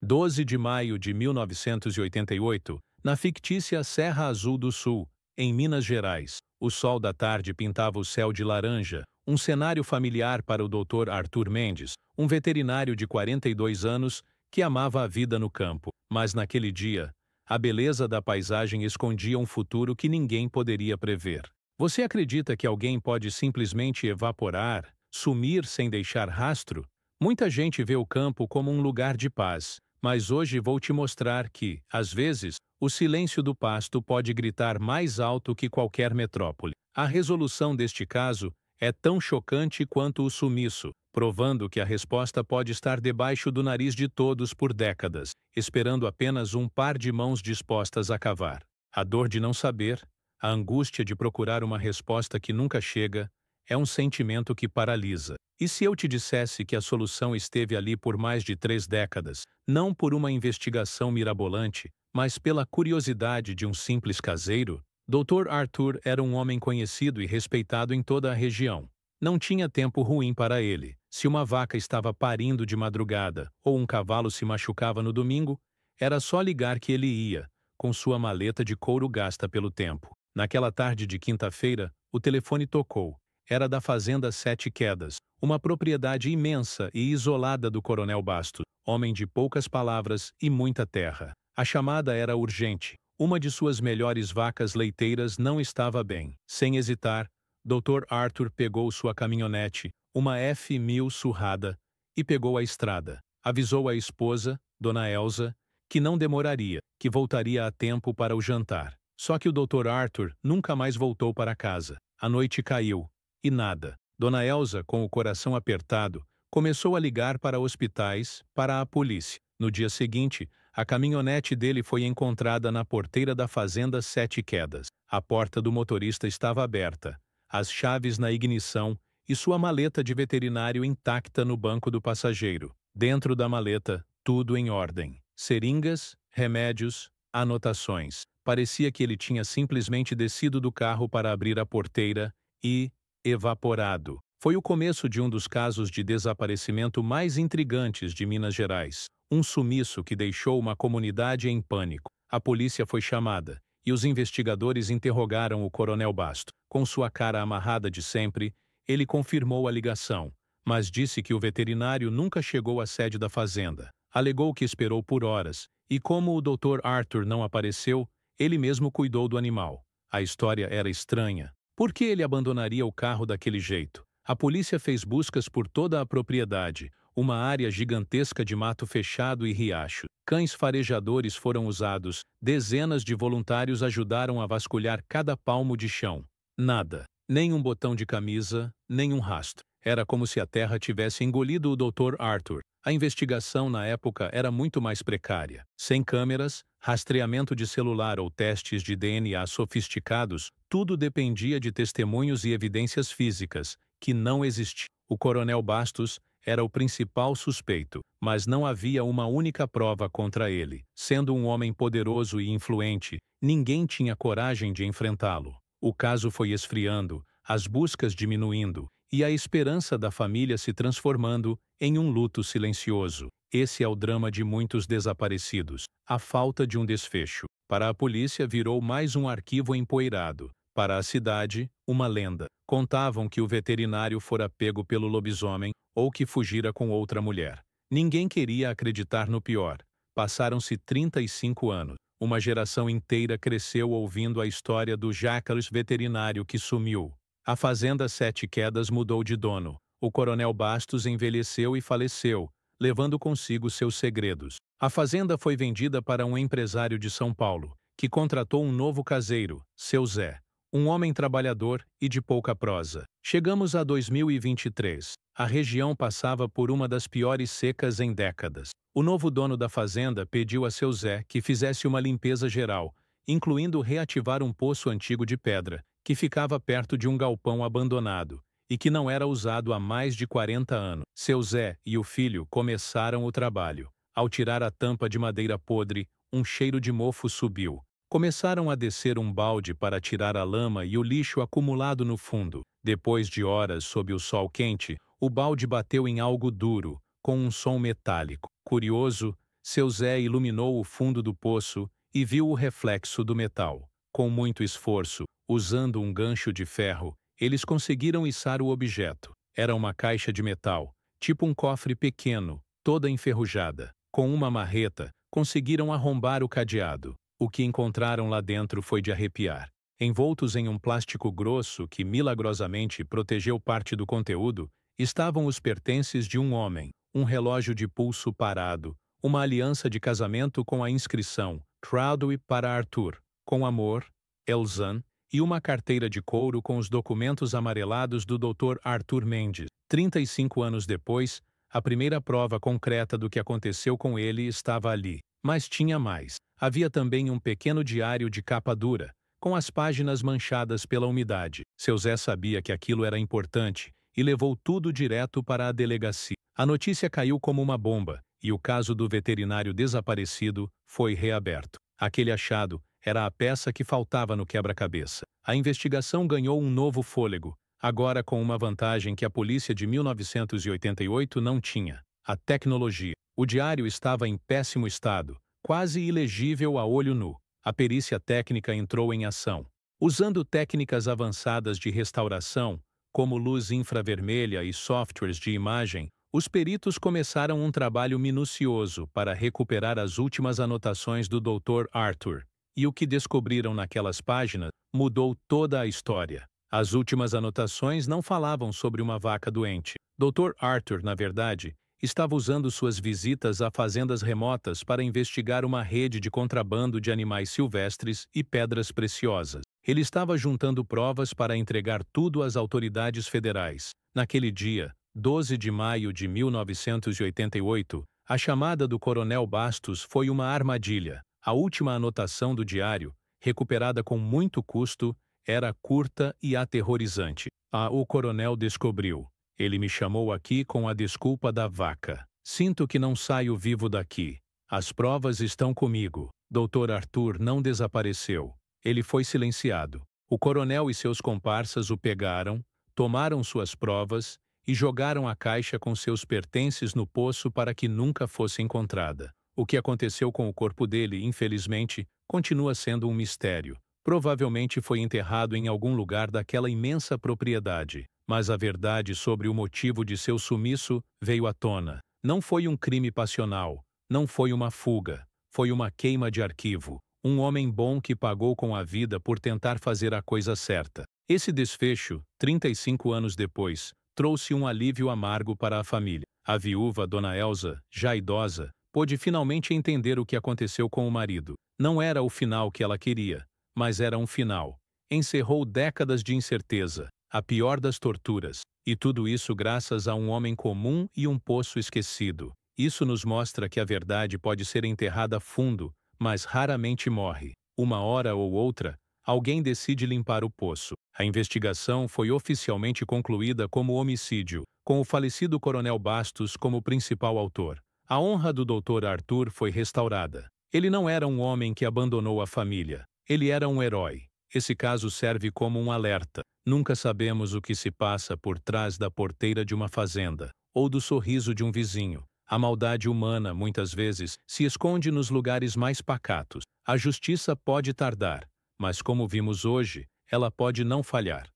12 de maio de 1988, na fictícia Serra Azul do Sul, em Minas Gerais. O sol da tarde pintava o céu de laranja, um cenário familiar para o Dr. Arthur Mendes, um veterinário de 42 anos que amava a vida no campo. Mas naquele dia, a beleza da paisagem escondia um futuro que ninguém poderia prever. Você acredita que alguém pode simplesmente evaporar, sumir sem deixar rastro? Muita gente vê o campo como um lugar de paz, mas hoje vou te mostrar que, às vezes, o silêncio do pasto pode gritar mais alto que qualquer metrópole. A resolução deste caso é tão chocante quanto o sumiço, provando que a resposta pode estar debaixo do nariz de todos por décadas, esperando apenas um par de mãos dispostas a cavar. A dor de não saber, a angústia de procurar uma resposta que nunca chega, é um sentimento que paralisa. E se eu te dissesse que a solução esteve ali por mais de 3 décadas, não por uma investigação mirabolante, mas pela curiosidade de um simples caseiro? Dr. Arthur era um homem conhecido e respeitado em toda a região. Não tinha tempo ruim para ele. Se uma vaca estava parindo de madrugada ou um cavalo se machucava no domingo, era só ligar que ele ia, com sua maleta de couro gasta pelo tempo. Naquela tarde de quinta-feira, o telefone tocou. Era da Fazenda Sete Quedas, uma propriedade imensa e isolada do Coronel Bastos, homem de poucas palavras e muita terra. A chamada era urgente. Uma de suas melhores vacas leiteiras não estava bem. Sem hesitar, Dr. Arthur pegou sua caminhonete, uma F1000 surrada, e pegou a estrada. Avisou a esposa, Dona Elza, que não demoraria, que voltaria a tempo para o jantar. Só que o Dr. Arthur nunca mais voltou para casa. A noite caiu. E nada. Dona Elza, com o coração apertado, começou a ligar para hospitais, para a polícia. No dia seguinte, a caminhonete dele foi encontrada na porteira da Fazenda Sete Quedas. A porta do motorista estava aberta, as chaves na ignição e sua maleta de veterinário intacta no banco do passageiro. Dentro da maleta, tudo em ordem. Seringas, remédios, anotações. Parecia que ele tinha simplesmente descido do carro para abrir a porteira e evaporado. Foi o começo de um dos casos de desaparecimento mais intrigantes de Minas Gerais. Um sumiço que deixou uma comunidade em pânico. A polícia foi chamada, e os investigadores interrogaram o Coronel Bastos. Com sua cara amarrada de sempre, ele confirmou a ligação, mas disse que o veterinário nunca chegou à sede da fazenda. Alegou que esperou por horas, e como o Dr. Arthur não apareceu, ele mesmo cuidou do animal. A história era estranha. Por que ele abandonaria o carro daquele jeito? A polícia fez buscas por toda a propriedade, uma área gigantesca de mato fechado e riacho. Cães farejadores foram usados, dezenas de voluntários ajudaram a vasculhar cada palmo de chão. Nada. Nem um botão de camisa, nem um rastro. Era como se a terra tivesse engolido o Dr. Arthur. A investigação na época era muito mais precária. Sem câmeras, rastreamento de celular ou testes de DNA sofisticados, tudo dependia de testemunhos e evidências físicas, que não existiam. O Coronel Bastos era o principal suspeito, mas não havia uma única prova contra ele. Sendo um homem poderoso e influente, ninguém tinha coragem de enfrentá-lo. O caso foi esfriando, as buscas diminuindo, e a esperança da família se transformando em um luto silencioso. Esse é o drama de muitos desaparecidos, a falta de um desfecho. Para a polícia virou mais um arquivo empoeirado. Para a cidade, uma lenda. Contavam que o veterinário fora pego pelo lobisomem ou que fugira com outra mulher. Ninguém queria acreditar no pior. Passaram-se 35 anos. Uma geração inteira cresceu ouvindo a história do jacaré veterinário que sumiu. A Fazenda Sete Quedas mudou de dono. O Coronel Bastos envelheceu e faleceu, levando consigo seus segredos. A fazenda foi vendida para um empresário de São Paulo, que contratou um novo caseiro, seu Zé, um homem trabalhador e de pouca prosa. Chegamos a 2023. A região passava por uma das piores secas em décadas. O novo dono da fazenda pediu a seu Zé que fizesse uma limpeza geral, incluindo reativar um poço antigo de pedra, que ficava perto de um galpão abandonado, e que não era usado há mais de 40 anos. Seu Zé e o filho começaram o trabalho. Ao tirar a tampa de madeira podre, um cheiro de mofo subiu. Começaram a descer um balde para tirar a lama e o lixo acumulado no fundo. Depois de horas sob o sol quente, o balde bateu em algo duro, com um som metálico. Curioso, Seu Zé iluminou o fundo do poço e viu o reflexo do metal. Com muito esforço, usando um gancho de ferro, eles conseguiram içar o objeto. Era uma caixa de metal, tipo um cofre pequeno, toda enferrujada. Com uma marreta, conseguiram arrombar o cadeado. O que encontraram lá dentro foi de arrepiar. Envoltos em um plástico grosso que milagrosamente protegeu parte do conteúdo, estavam os pertences de um homem, um relógio de pulso parado, uma aliança de casamento com a inscrição Traudwe para Arthur, com amor, Elzan, e uma carteira de couro com os documentos amarelados do Dr. Arthur Mendes. 35 anos depois, a primeira prova concreta do que aconteceu com ele estava ali. Mas tinha mais. Havia também um pequeno diário de capa dura, com as páginas manchadas pela umidade. Seu Zé sabia que aquilo era importante e levou tudo direto para a delegacia. A notícia caiu como uma bomba e o caso do veterinário desaparecido foi reaberto. Aquele achado era a peça que faltava no quebra-cabeça. A investigação ganhou um novo fôlego, agora com uma vantagem que a polícia de 1988 não tinha: a tecnologia. O diário estava em péssimo estado, quase ilegível a olho nu. A perícia técnica entrou em ação. Usando técnicas avançadas de restauração, como luz infravermelha e softwares de imagem, os peritos começaram um trabalho minucioso para recuperar as últimas anotações do Dr. Arthur. E o que descobriram naquelas páginas mudou toda a história. As últimas anotações não falavam sobre uma vaca doente. Dr. Arthur, na verdade, estava usando suas visitas a fazendas remotas para investigar uma rede de contrabando de animais silvestres e pedras preciosas. Ele estava juntando provas para entregar tudo às autoridades federais. Naquele dia, 12 de maio de 1988, a chamada do Coronel Bastos foi uma armadilha. A última anotação do diário, recuperada com muito custo, era curta e aterrorizante. O coronel descobriu. Ele me chamou aqui com a desculpa da vaca. Sinto que não saio vivo daqui. As provas estão comigo. Dr. Arthur não desapareceu. Ele foi silenciado. O coronel e seus comparsas o pegaram, tomaram suas provas e jogaram a caixa com seus pertences no poço para que nunca fosse encontrada. O que aconteceu com o corpo dele, infelizmente, continua sendo um mistério. Provavelmente foi enterrado em algum lugar daquela imensa propriedade, mas a verdade sobre o motivo de seu sumiço veio à tona. Não foi um crime passional, não foi uma fuga, foi uma queima de arquivo. Um homem bom que pagou com a vida por tentar fazer a coisa certa. Esse desfecho, 35 anos depois, trouxe um alívio amargo para a família. A viúva, Dona Elza, já idosa, pôde finalmente entender o que aconteceu com o marido. Não era o final que ela queria, mas era um final. Encerrou décadas de incerteza, a pior das torturas, e tudo isso graças a um homem comum e um poço esquecido. Isso nos mostra que a verdade pode ser enterrada fundo, mas raramente morre. Uma hora ou outra, alguém decide limpar o poço. A investigação foi oficialmente concluída como homicídio, com o falecido Coronel Bastos como principal autor. A honra do Dr. Arthur foi restaurada. Ele não era um homem que abandonou a família. Ele era um herói. Esse caso serve como um alerta. Nunca sabemos o que se passa por trás da porteira de uma fazenda, ou do sorriso de um vizinho. A maldade humana, muitas vezes, se esconde nos lugares mais pacatos. A justiça pode tardar, mas como vimos hoje, ela pode não falhar.